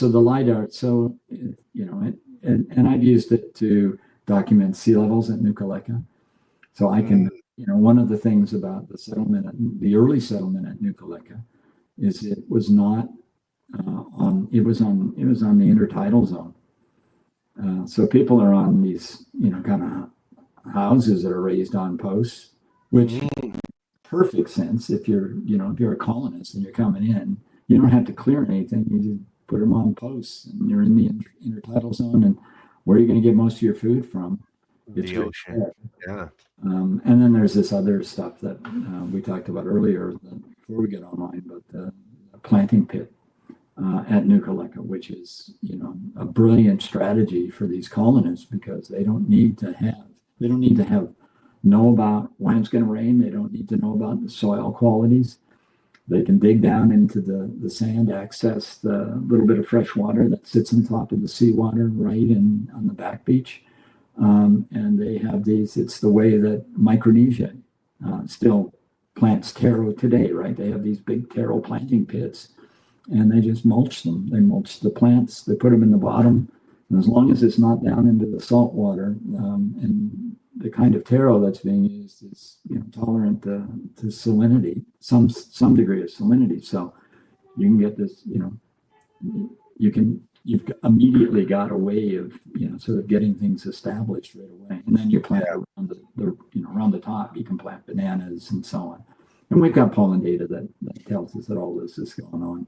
so the LiDAR, so, and I've used it to document sea levels at Nukaleka. So I can, one of the things about the settlement, the early settlement at Nukaleka, is it was not it was on the intertidal zone. So people are on these, kind of houses that are raised on posts, which perfect sense if you're a colonist and you're coming in, you don't have to clear anything. You just put them on posts, and you're in the intertidal zone. And where are you going to get most of your food from? The ocean. Yeah. And then there's this other stuff that we talked about earlier before we get online, but the planting pit at Nukaleka, which is, a brilliant strategy for these colonists, because they don't need to know about when it's going to rain. They don't need to know about the soil qualities. They can dig down into the sand, access the little bit of fresh water that sits on top of the seawater right on the back beach. And they have these, it's the way that Micronesia still plants taro today, right? They have these big taro planting pits, and they just mulch them. They mulch the plants, they put them in the bottom, and as long as it's not down into the salt water, and the kind of taro that's being used is, tolerant to salinity, some degree of salinity. So you can get this, you've immediately got a way of, sort of getting things established right away. And then you plant around around the top, you can plant bananas and so on. And we've got pollen data that tells us that all this is going on.